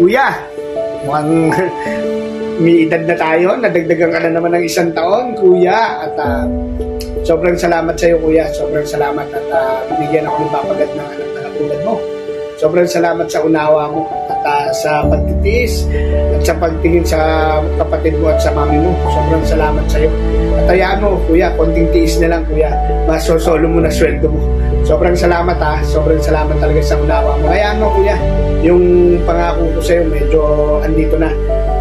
Kuya, mukhang may edad na tayo. Nadagdagan ka na naman ng 1 taon, kuya. At sobrang salamat sa iyo, kuya. Sobrang salamat at binigyan ako ng papagat ng anak na katulad mo. Sobrang salamat sa unawa mo at sa pagtitiis at sa pagtingin sa kapatid mo at sa mami mo. Sobrang salamat sa iyo. At hayaan mo, kuya, konting tiis na lang, kuya. Masosolo mo na sweldo mo. Sobrang salamat Sobrang salamat talaga sa unawa mo. Hayaan mo, kuya, yung pangako ko sa iyo medyo andito na.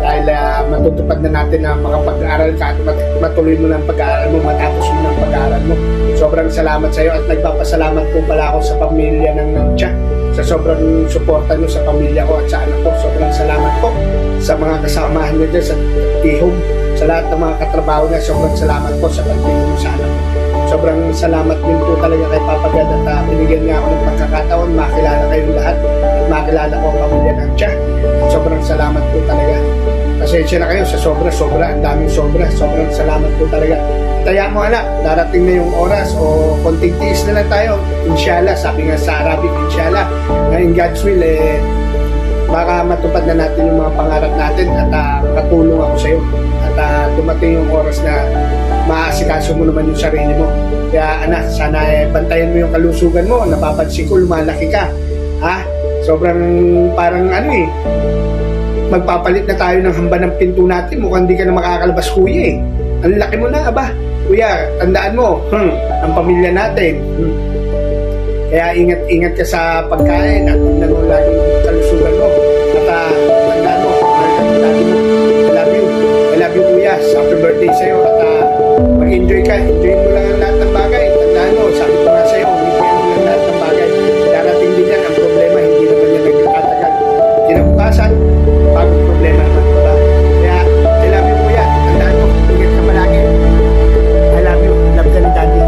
Dahil matutupad na natin na makapag-aaral ka at matuloy mo ng pag-aaral mo, matapos mo ng pag-aaral mo. Sobrang salamat sa iyo at nagpapasalamat po pala ako sa pamilya ng Nancha, sa sobrang suporta nyo sa pamilya ko at sa anak ko. Sobrang salamat po sa mga kasamahan nyo dyan sa T-Home, sa lahat ng mga katrabaho niya. Sobrang salamat po sa pagtingin mo sa anak ko. Sobrang salamat din po talaga kay Papa God at binigyan niya ako ng pagkakataon makilala kayong lahat at makilala ko ang pamilya ng Tia. Sobrang salamat po talaga. Pasensya na kayo sa sobra-sobra, ang daming sobra. Sobrang salamat po talaga. Kaya mo anak, darating na yung oras o konting tiis na lang tayo. Inshallah, sabi nga sa Arabic, inshallah, na in God's will, baka matupad na natin yung mga pangarap natin at katulong ako sa iyo. At dumating yung oras na maasikaso mo naman yung sarili mo. Kaya anak, sana bantayan mo yung kalusugan mo. Napapansin ko, lumalaki ka. Sobrang parang magpapalit na tayo ng hamba ng pinto natin. Mukhang di ka na makakalabas, kuya Ang laki mo na, Kuya, tandaan mo, ang pamilya natin. Kaya ingat-ingat ka sa pagkain at tignan mo lagi yung kalusugan mo. At tandaan mo, I love you. I love you, kuya. Happy birthday sa'yo. At mag-enjoy ka. Enjoy mo lang ang lahat ng bagay. Tandaan mo, sabi ko nga sa'yo, enjoy mo lang lahat ng bagay. Darating din yan. Ang problema, hindi naman yan nagkakatagal. Kinabukasan, bagong problema naman. Diba? Kaya, I love you, kuya. Tandaan mo, ingat ka malagi. I love you. Love ka ni daddy.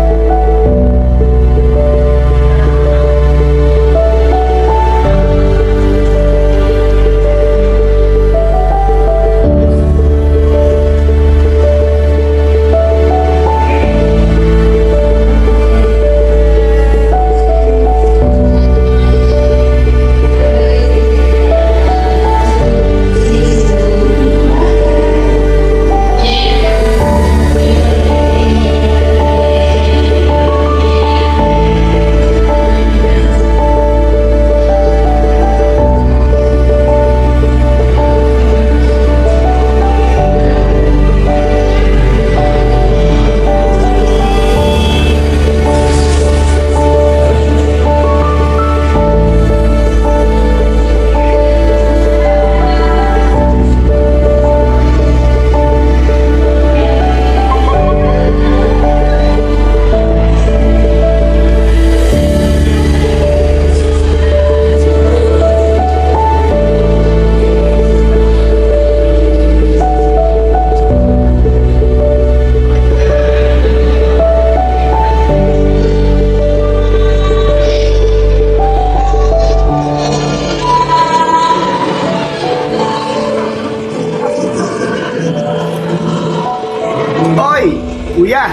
Kuya,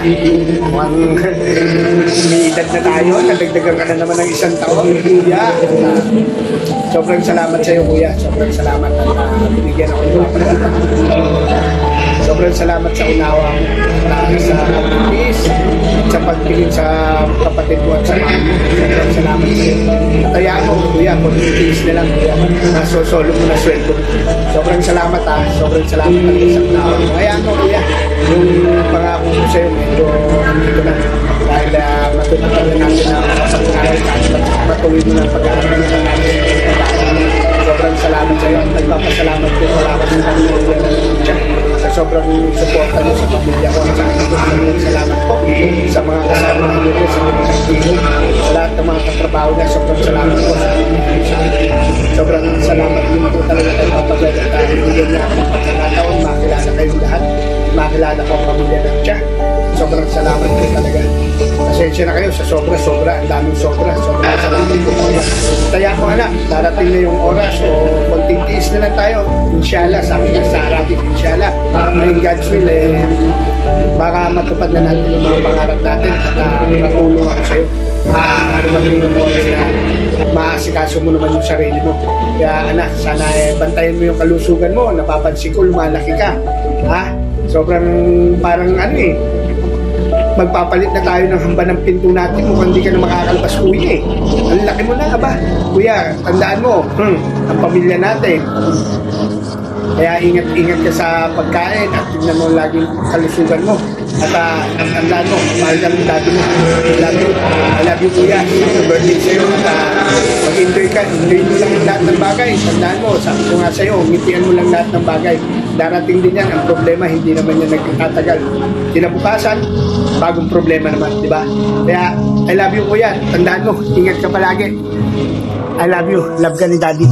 mukhang may edad na tayo. Nadagdagan ka na naman ng 1 taon, kuya. Sobrang salamat sa iyo, kuya. Sobrang salamat at binigyan ako ng papagat. Sobrang salamat sa unawa mo sa pagtitiis at sa pagtingin sa kapatid mo at sa mami mo. Sobrang salamat sa iyo. Kaya mo, kuya, pagtitiis na lang, kuya. Masosolo mo na sweldo. Sobrang salamat Sobrang salamat talaga sa unawa mo. Kaya mo, kuya, yung pangako ko sa iyo medyo andito na. Dahil matutupad na natin na makapag-aaral ka at matuloy mo ng pag-aaral mo na natin. Sobrang salamat sa iyo at nagpapasalamat ko sa pamilya ng Nancha, sa sobrang suporta niyo sa pamilya ko at sa akin ko. Salamat po sa mga kasama niyo sa mga T-Home, sa lahat ng mga katrabaho niya. Sobrang salamat po sa sobrang salamat din po talaga kay Papa God at bigyan niya ako ng pagkakataon makilala kayong lahat, makilala ko ang pamilya ng Tia. Sobrang salamat po talaga. Pasensya na kayo sa sobra-sobra, ang daming sobra. Sobrang salamat po talaga. Kaya ko anak, darating na yung oras o konting tiis na lang tayo. Inshallah, sabi nga sa Arabic, inshallah, in God's will, baka matupad na natin yung mga pangarap natin at natulong ako sa'yo. Ano ba rin mo na maasikaso mo naman yung sarili mo. Kaya anak, sana bantayan mo yung kalusugan mo. Napapansin ko, lumalaki ka. Sobrang parang magpapalit na tayo ng hamba ng pinto natin. Mukhang hindi ka na makakalabas, kuya eh. Ang laki mo na, aba. Kuya, tandaan mo, ang pamilya natin. Kaya ingat-ingat ka sa pagkain at tingnan mo laging kalusugan mo. At tandaan mo, mahal ka ng daddy mo. I love you, kuya. Happy birthday sa'yo. Mag-enjoy ka. Enjoy mo lang lahat ng bagay. Tandaan mo, sabi ko nga sa'yo, ngitian mo lang lahat ng bagay. Darating din yan. Ang problema, hindi naman yan nagtatagal. Kinabukasan, bagong problema naman, di ba? Kaya, I love you, kuya. Tandaan mo, ingat ka palagi. I love you. Love ka ni daddy.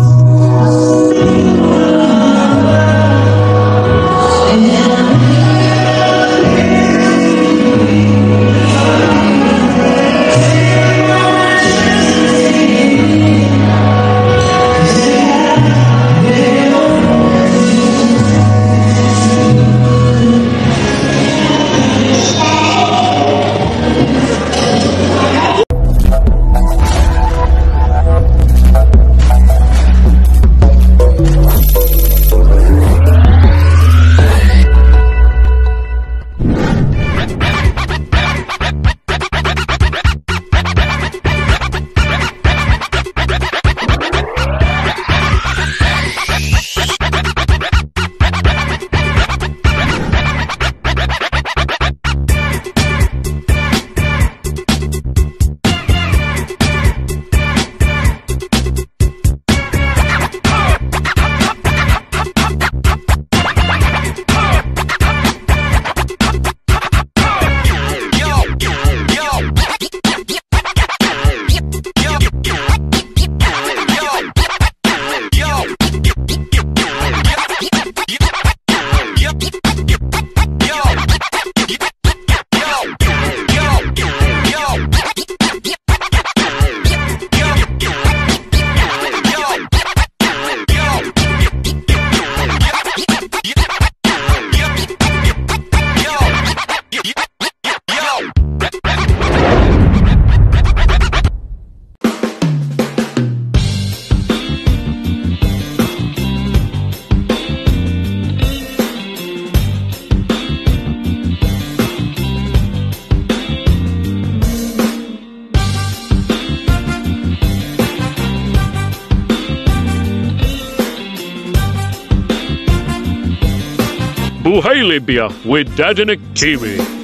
Buhay Libya with Dadinik TV.